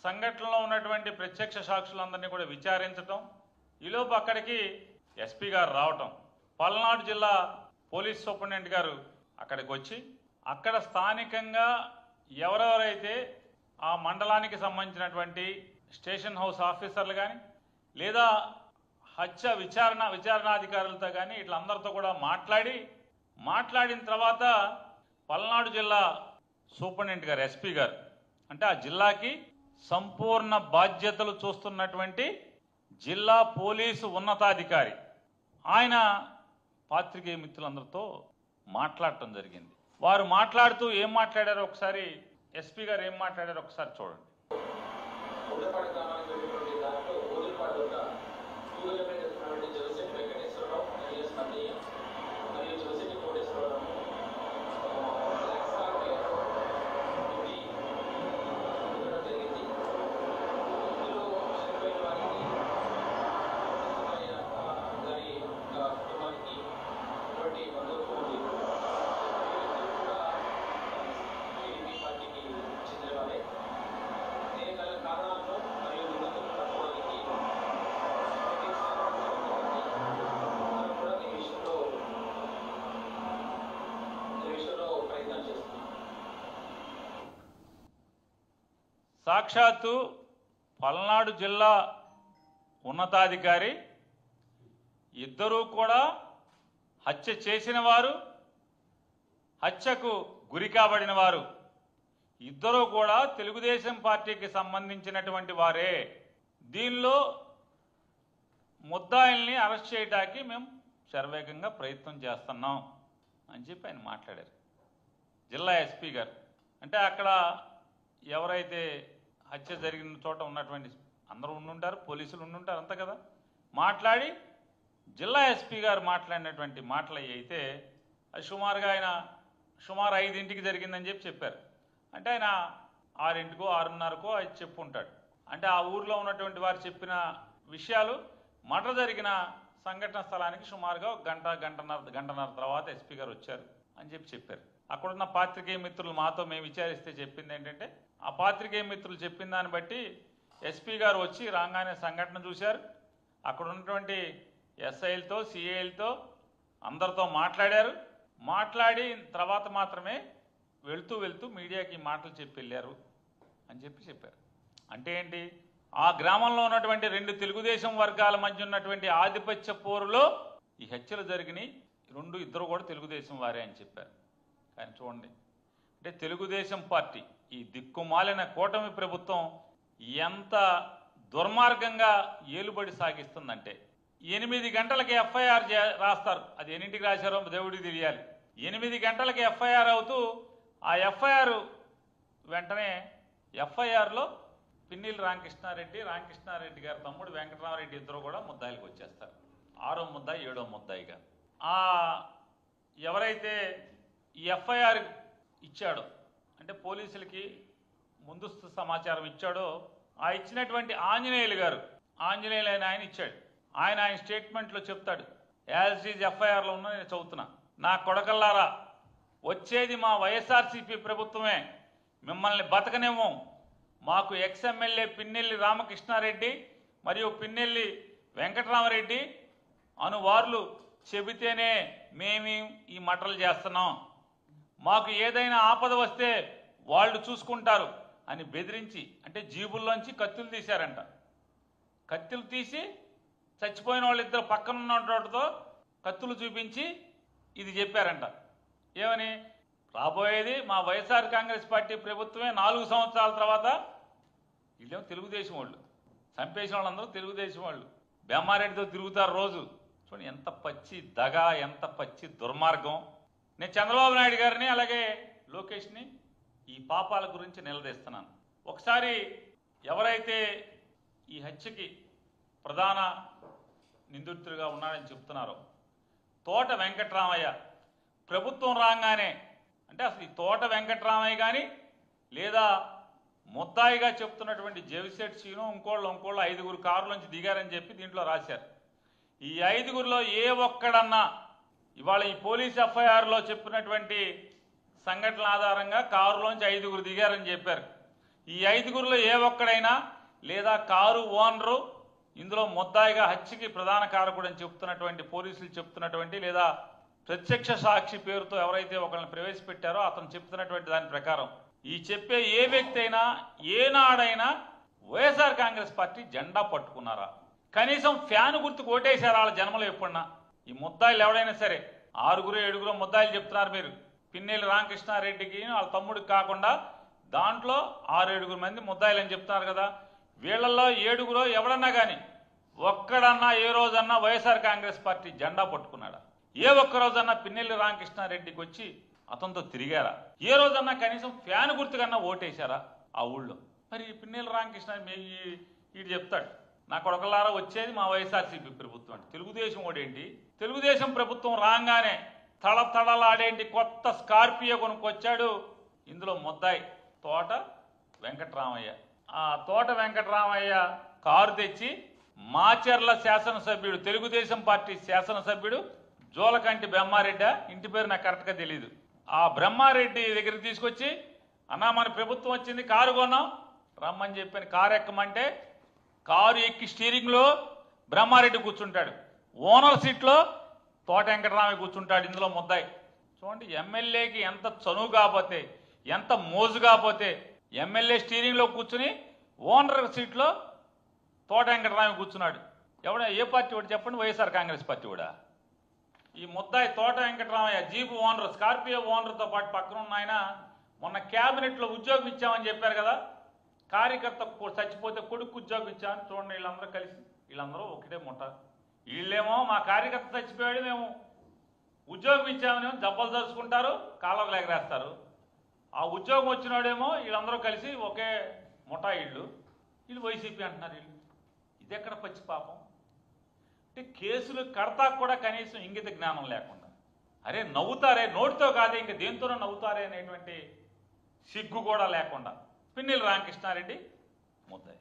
సంఘటనలో ఉన్నటువంటి ప్రత్యక్ష సాక్షులందరినీ కూడా విచారించటం, ఈలోపు అక్కడికి ఎస్పీ గారు రావటం, పల్నాడు జిల్లా పోలీస్ సూపరింటెండెంట్ గారు అక్కడికి వచ్చి అక్కడ స్థానికంగా ఎవరెవరైతే ఆ మండలానికి సంబంధించినటువంటి స్టేషన్ హౌస్ ఆఫీసర్లు కానీ లేదా హత్య విచారణాధికారులతో కానీ వీళ్ళందరితో కూడా మాట్లాడిన తర్వాత పల్నాడు జిల్లా సూపరింటెండెంట్ గారు, ఎస్పీ గారు, అంటే ఆ జిల్లాకి సంపూర్ణ బాధ్యతలు చూస్తున్నటువంటి జిల్లా పోలీసు ఉన్నతాధికారి ఆయన పాత్రికేయ మిత్రులందరితో మాట్లాడటం జరిగింది. వారు మాట్లాడుతూ ఏం మాట్లాడారో ఒకసారి, ఎస్పీ గారు ఏం మాట్లాడారో ఒకసారి చూడండి. సాక్షాత్తు పల్నాడు జిల్లా ఉన్నతాధికారి, ఇద్దరూ కూడా హత్య చేసిన వారు, హత్యకు గురి కాబడిన వారు, ఇద్దరూ కూడా తెలుగుదేశం పార్టీకి సంబంధించినటువంటి వారే. దీనిలో ముద్దాయిల్ని అరెస్ట్ చేయడానికి మేము శరవేగంగా ప్రయత్నం చేస్తున్నాం అని చెప్పి ఆయన మాట్లాడారు, జిల్లా ఎస్పీ గారు. అంటే అక్కడ ఎవరైతే హత్య జరిగిన చోట ఉన్నటువంటి అందరూ ఉండుంటారు, పోలీసులు ఉండుంటారు, అంత కదా. మాట్లాడి జిల్లా ఎస్పీ గారు మాట్లాడినటువంటి మాటలు అయితే అది సుమారు 5ంటికి జరిగిందని చెప్పారు. అంటే ఆయన 6ంటికో 6:30కో అది చెప్పుంటాడు. అంటే ఆ ఊర్లో ఉన్నటువంటి వారు చెప్పిన విషయాలు మర్డర్ జరిగిన సంఘటన స్థలానికి సుమారుగా గంటన్నర తర్వాత ఎస్పీ గారు వచ్చారు అని చెప్పారు. అక్కడున్న పాత్రికేయ మిత్రులు మాతో మేము విచారిస్తే చెప్పింది ఏంటంటే, ఆ పాత్రికేయ మిత్రులు చెప్పిన దాన్ని బట్టి ఎస్పీ గారు వచ్చి రాగానే సంఘటన చూశారు, అక్కడ ఉన్నటువంటి ఎస్ఐలతో సిఐలతో అందరితో మాట్లాడారు. మాట్లాడిన తర్వాత మాత్రమే వెళ్తూ మీడియాకి ఈ మాటలు చెప్పి వెళ్ళారు అని చెప్పారు. అంటే ఏంటి, ఆ గ్రామంలో ఉన్నటువంటి 2 తెలుగుదేశం వర్గాల మధ్య ఉన్నటువంటి ఆధిపత్య పోరులో ఈ హత్యలు జరిగినాయి, ఇద్దరు కూడా తెలుగుదేశం వారే అని చెప్పారు. కానీ చూడండి, అంటే తెలుగుదేశం పార్టీ, ఈ దిక్కుమాలిన కూటమి ప్రభుత్వం ఎంత దుర్మార్గంగా ఏలుబడి సాగిస్తుందంటే, 8 గంటలకి ఎఫ్ఐఆర్ రాస్తారు. అది ఎన్నింటికి రాశారో దేవుడికి తెలియాలి. 8 గంటలకి ఎఫ్ఐఆర్ అవుతూ ఆ ఎఫ్ఐఆర్ వెంటనే ఎఫ్ఐఆర్లో పిన్నెల్లి రామకృష్ణారెడ్డి గారి తమ్ముడు వెంకటరామరెడ్డి ఇద్దరు కూడా ముద్దాయిలకు వచ్చేస్తారు. 6వ ముద్దాయి 7వ ముద్దాయిగా. ఎవరైతే ఈ ఎఫ్ఐఆర్ ఇచ్చాడో, అంటే పోలీసులకి ముందస్తు సమాచారం ఇచ్చాడో, ఆ ఇచ్చినటువంటి ఆంజనేయులు ఆయన ఇచ్చాడు. ఆయన స్టేట్మెంట్లో చెప్తాడు, యాజ్ ఈజ్ ఎఫ్ఐఆర్లో ఉన్న నేను చదువుతున్నా. నా కొడకల్లారా, వచ్చేది మా వైఎస్ఆర్సీపీ ప్రభుత్వమే, మిమ్మల్ని బతకనివ్వం. మాకు ఎక్స్ఎమ్మెల్యే పిన్నెల్లి రామకృష్ణారెడ్డి మరియు పిన్నెల్లి వెంకటరామరెడ్డి అనువార్లు చెబితేనే మేము ఈ మటలు చేస్తున్నాం. మాకు ఏదైనా ఆపద వస్తే వాళ్ళు చూసుకుంటారు అని బెదిరించి, అంటే జీబుల్లోంచి కత్తులు తీశారంట. కత్తులు తీసి చచ్చిపోయిన వాళ్ళిద్దరు పక్కనున్న వాటితో కత్తులు చూపించి ఇది చెప్పారంట. ఏమని, రాబోయేది మా వైఎస్ఆర్ కాంగ్రెస్ పార్టీ ప్రభుత్వమే 4 సంవత్సరాల తర్వాత. వీళ్ళేమో తెలుగుదేశం వాళ్ళు, చంపేసిన వాళ్ళందరూ తెలుగుదేశం వాళ్ళు, బెమ్మారెడ్డితో తిరుగుతారు రోజు. చూడండి ఎంత పచ్చి దగ, ఎంత పచ్చి దుర్మార్గం. నేను చంద్రబాబు నాయుడు గారిని అలాగే లోకేష్ని ఈ పాపాల గురించి నిలదీస్తున్నాను. ఒకసారి ఎవరైతే ఈ హత్యకి ప్రధాన నిందితుడిగా ఉన్నాడని చెప్తున్నారో తోట వెంకటరామయ్య, ప్రభుత్వం రాగానే, అంటే అసలు ఈ తోట వెంకటరామయ్య కానీ లేదా ముద్దాయిగా చెప్తున్నటువంటి జేవిసెట్ సీను ఇంకోళ్ళు 5 కారులోంచి దిగారని చెప్పి దీంట్లో రాశారు. ఈ 5లో ఏ ఒక్కడన్నా ఇవాళ ఈ పోలీస్ ఎఫ్ఐఆర్లో చెప్పినటువంటి సంఘటనల ఆధారంగా కారులోంచి 5 దిగారని చెప్పారు. ఈ 5గురిలో ఏ ఒక్కడైనా లేదా కారు ఓనరు ఇందులో ముద్దాయిగా హత్యకి ప్రధాన కారకుడు అని చెప్తున్నటువంటి పోలీసులు చెప్తున్నటువంటి లేదా ప్రత్యక్ష సాక్షి పేరుతో ఎవరైతే ఒకరిని ప్రవేశపెట్టారో అతను చెప్తున్నటువంటి దాని ప్రకారం ఈ చెప్పే ఏ వ్యక్తి అయినా ఏనాడైనా వైఎస్ఆర్ కాంగ్రెస్ పార్టీ జెండా పట్టుకున్నారా? కనీసం ఫ్యాన్ గుర్తుకు ఓటేశారా వాళ్ళ జన్మలో ఎప్పుడన్నా? ఈ ముద్దాయిలు ఎవడైనా సరే 6-7 ముద్దాయిలు చెప్తున్నారు మీరు. పిన్నెల్లి రామకృష్ణారెడ్డికి వాళ్ళ తమ్ముడికి కాకుండా దాంట్లో 6-7 మంది ముద్దాయిలు అని చెప్తున్నారు కదా. వీళ్ళల్లో 7 ఎవడన్నా కానీ ఒక్కడన్నా ఏ రోజన్నా వైఎస్ఆర్ కాంగ్రెస్ పార్టీ జెండా పట్టుకున్నాడా? ఏ ఒక్క రోజన్నా పిన్నెల్లి రామకృష్ణారెడ్డికి వచ్చి అతనితో తిరిగారా? ఏ రోజన్నా కనీసం ఫ్యాన్ గుర్తుకన్నా ఓటేశారా ఆ ఊళ్ళో? మరి పిన్నెల్లి రామకృష్ణ వీడు చెప్తాడు, నా కొడకలారా వచ్చేది మా వైఎస్ఆర్సీపీ ప్రభుత్వం అంటే. తెలుగుదేశం ఓడేంటి? తెలుగుదేశం ప్రభుత్వం రాగానే తడతడలాడేంటి కొత్త స్కార్పియో కొనుక్కొచ్చాడు. ఇందులో ముద్దాయి తోట వెంకటరామయ్య. ఆ తోట వెంకటరామయ్య కారు తెచ్చి మాచర్ల శాసనసభ్యుడు, తెలుగుదేశం పార్టీ శాసనసభ్యుడు జోలకంటి బ్రహ్మారెడ్డి, ఇంటి పేరు నాకు కరెక్ట్గా తెలియదు, ఆ బ్రహ్మారెడ్డి దగ్గరికి తీసుకొచ్చి అన్నా మన ప్రభుత్వం వచ్చింది, కారు కొన్నాం రమ్మని చెప్పాను. కారు ఎక్కమంటే కారు ఎక్కి స్టీరింగ్లో బ్రహ్మారెడ్డి కూర్చుంటాడు, ఓనర్ సీట్లో తోట వెంకటరామయ్య కూర్చుంటాడు. ఇందులో ముద్దాయి. చూడండి, ఎమ్మెల్యేకి ఎంత చనువు కాకపోతే, ఎంత మోజు కాకపోతే ఎమ్మెల్యే స్టీరింగ్లో కూర్చుని ఓనర్ సీట్లో తోట వెంకటరామయ్య కూర్చున్నాడు. ఎవడ ఏ పార్టీ వాడు చెప్పండి? వైఎస్ఆర్ కాంగ్రెస్ పార్టీ కూడా. ఈ ముద్దాయి తోట వెంకటరామయ్య జీపు ఓనర్, స్కార్పియో ఓనర్తో పాటు పక్కన ఉన్న ఆయన మొన్న క్యాబినెట్లో ఉద్యోగం ఇచ్చామని చెప్పారు కదా. కార్యకర్త చచ్చిపోతే కొడుకు ఉద్యోగం ఇచ్చామని. చూడండి, వీళ్ళందరూ కలిసి, వీళ్ళందరూ ఒకటే ముఠ. వీళ్ళేమో మా కార్యకర్త చచ్చిపోయాడు మేము ఉద్యోగం ఇచ్చామని దెబ్బలు దరుచుకుంటారు, కాళ్ళకు ఎగరేస్తారు. ఆ ఉద్యోగం వచ్చినాడేమో వీళ్ళందరూ కలిసి ఒకే ముఠా వీళ్ళు వైసీపీ అంటున్నారు. వీళ్ళు ఇది ఎక్కడ పచ్చి పాపం? అంటే కేసులు కడతాకు కూడా కనీసం ఇంగిత జ్ఞానం లేకుండా, అరే నవ్వుతారే, నోటితో కాదే ఇంక దేంతోనో నవ్వుతారే అనేటువంటి సిగ్గు కూడా లేకుండా పిన్నెల్లి రామకృష్ణారెడ్డి ముద్దాయి.